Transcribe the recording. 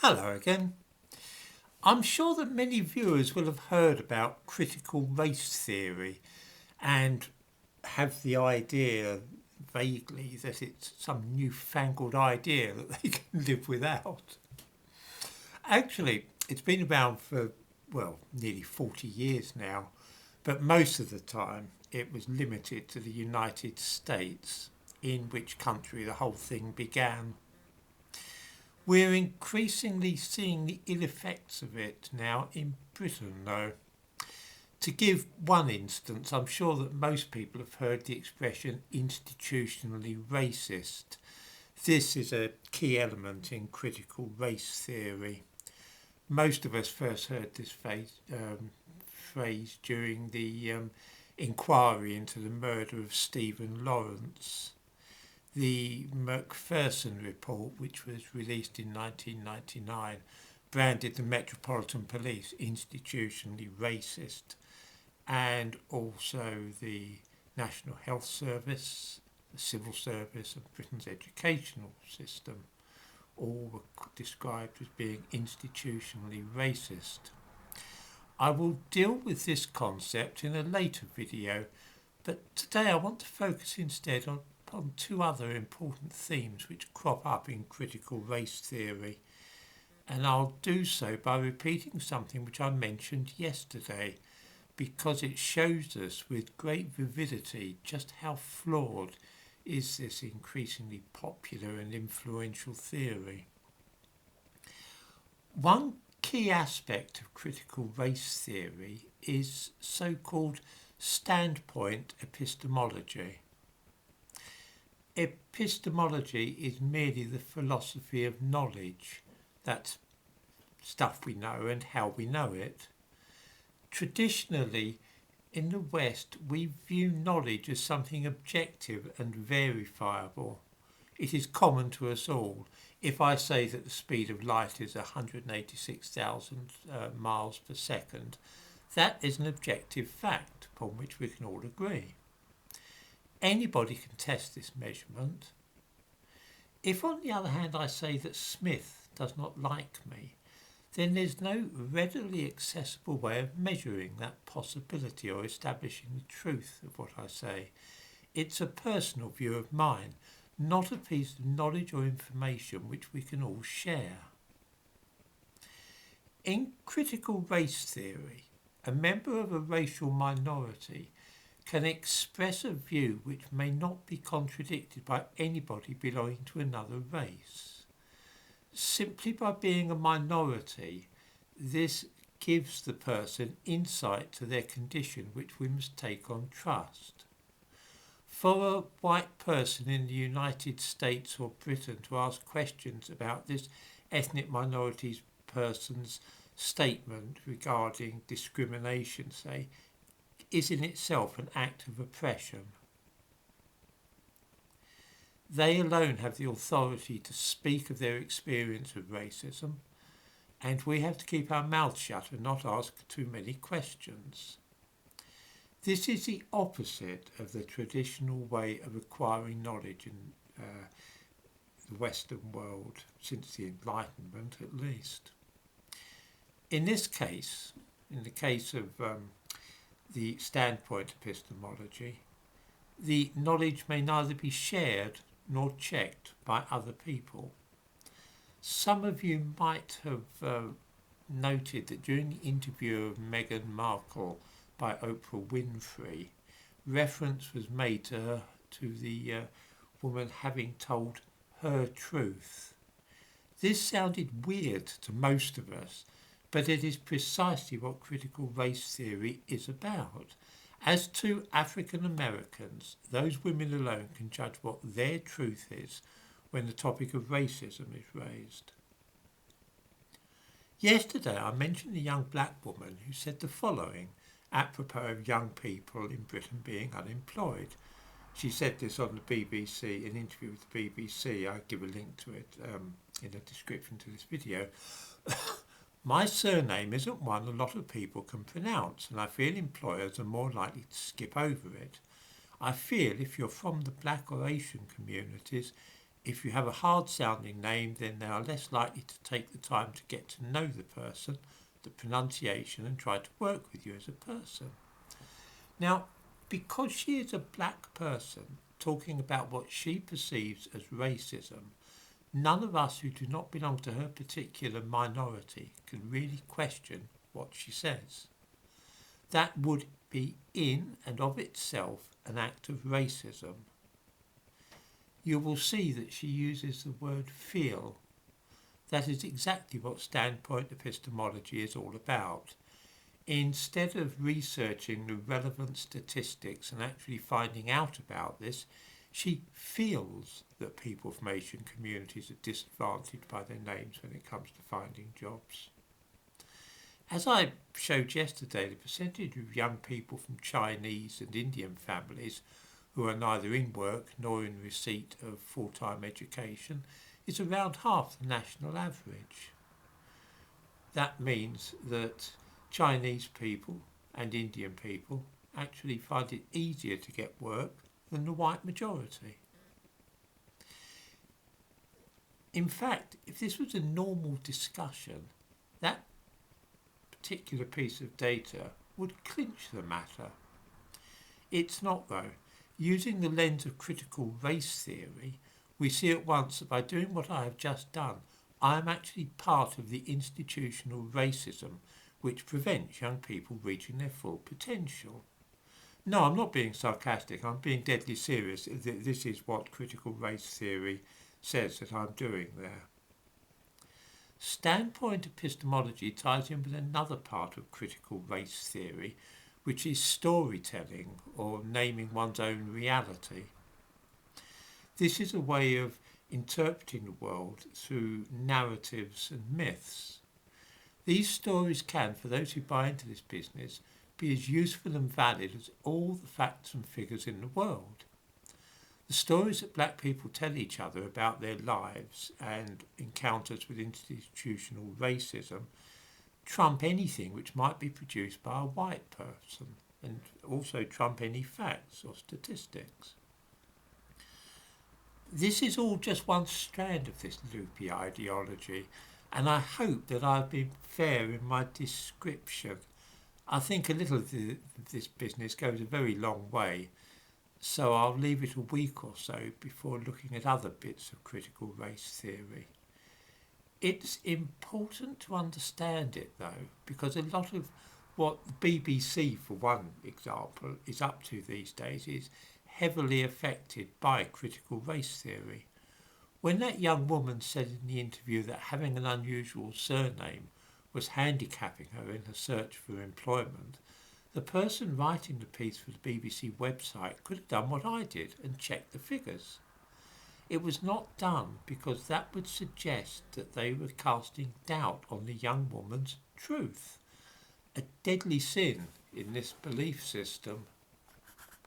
Hello again. I'm sure that many viewers will have heard about critical race theory and have the idea vaguely that it's some newfangled idea that they can live without. Actually, it's been around for, nearly 40 years now, but most of the time it was limited to the United States, in which country the whole thing began. We're increasingly seeing the ill effects of it now in Britain, though. To give one instance, I'm sure that most people have heard the expression institutionally racist. This is a key element in critical race theory. Most of us first heard this phrase during the inquiry into the murder of Stephen Lawrence. The Macpherson report, which was released in 1999, branded the Metropolitan Police institutionally racist, and also the National Health Service, the Civil Service, and Britain's educational system all were described as being institutionally racist. I will deal with this concept in a later video, but today I want to focus instead on two other important themes which crop up in critical race theory, and I'll do so by repeating something which I mentioned yesterday, because it shows us with great vividity just how flawed is this increasingly popular and influential theory. One key aspect of critical race theory is so-called standpoint epistemology. Epistemology is merely the philosophy of knowledge, that's stuff we know and how we know it. Traditionally, in the West, we view knowledge as something objective and verifiable. It is common to us all. If I say that the speed of light is 186,000 miles per second, that is an objective fact upon which we can all agree. Anybody can test this measurement. If, on the other hand, I say that Smith does not like me, then there's no readily accessible way of measuring that possibility or establishing the truth of what I say. It's a personal view of mine, not a piece of knowledge or information which we can all share. In critical race theory, a member of a racial minority can express a view which may not be contradicted by anybody belonging to another race. Simply by being a minority, this gives the person insight to their condition which we must take on trust. For a white person in the United States or Britain to ask questions about this ethnic minority person's statement regarding discrimination, say, is in itself an act of oppression. They alone have the authority to speak of their experience of racism, and we have to keep our mouths shut and not ask too many questions. This is the opposite of the traditional way of acquiring knowledge in the Western world, since the Enlightenment at least. In this case, in the case of the standpoint epistemology, the knowledge may neither be shared nor checked by other people. Some of you might have noted that during the interview of Meghan Markle by Oprah Winfrey, reference was made to the woman having told her truth. This sounded weird to most of us, but it is precisely what critical race theory is about. As to African Americans, those women alone can judge what their truth is when the topic of racism is raised. Yesterday I mentioned a young black woman who said the following apropos of young people in Britain being unemployed. She said this on the BBC, an interview with the BBC. I'll give a link to it in the description to this video. My surname isn't one a lot of people can pronounce, and I feel employers are more likely to skip over it. I feel if you're from the black or Asian communities, If you have a hard-sounding name, then they are less likely to take the time to get to know the person, the pronunciation, and try to work with you as a person. Now, because she is a black person talking about what she perceives as racism, none of us who do not belong to her particular minority can really question what she says. That would be in and of itself an act of racism. You will see that she uses the word feel. That is exactly what standpoint epistemology is all about. Instead of researching the relevant statistics and actually finding out about this, she feels that people from Asian communities are disadvantaged by their names when it comes to finding jobs. As I showed yesterday, the percentage of young people from Chinese and Indian families who are neither in work nor in receipt of full-time education is around half the national average. That means that Chinese people and Indian people actually find it easier to get work than the white majority. In fact, if this was a normal discussion, that particular piece of data would clinch the matter. It's not though. Using the lens of critical race theory, we see at once that by doing what I have just done, I am actually part of the institutional racism which prevents young people reaching their full potential. No, I'm not being sarcastic, I'm being deadly serious. This is what critical race theory says that I'm doing there. Standpoint epistemology ties in with another part of critical race theory, which is storytelling or naming one's own reality. This is a way of interpreting the world through narratives and myths. These stories can, for those who buy into this business, be as useful and valid as all the facts and figures in the world. The stories that black people tell each other about their lives and encounters with institutional racism trump anything which might be produced by a white person, and also trump any facts or statistics. This is all just one strand of this loopy ideology, and I hope that I've been fair in my description. I think a little of this business goes a very long way, so I'll leave it a week or so before looking at other bits of critical race theory. It's important to understand it though, because a lot of what the BBC, for one example, is up to these days is heavily affected by critical race theory. When that young woman said in the interview that having an unusual surname was handicapping her in her search for employment, the person writing the piece for the BBC website could have done what I did and checked the figures. It was not done because that would suggest that they were casting doubt on the young woman's truth. A deadly sin in this belief system.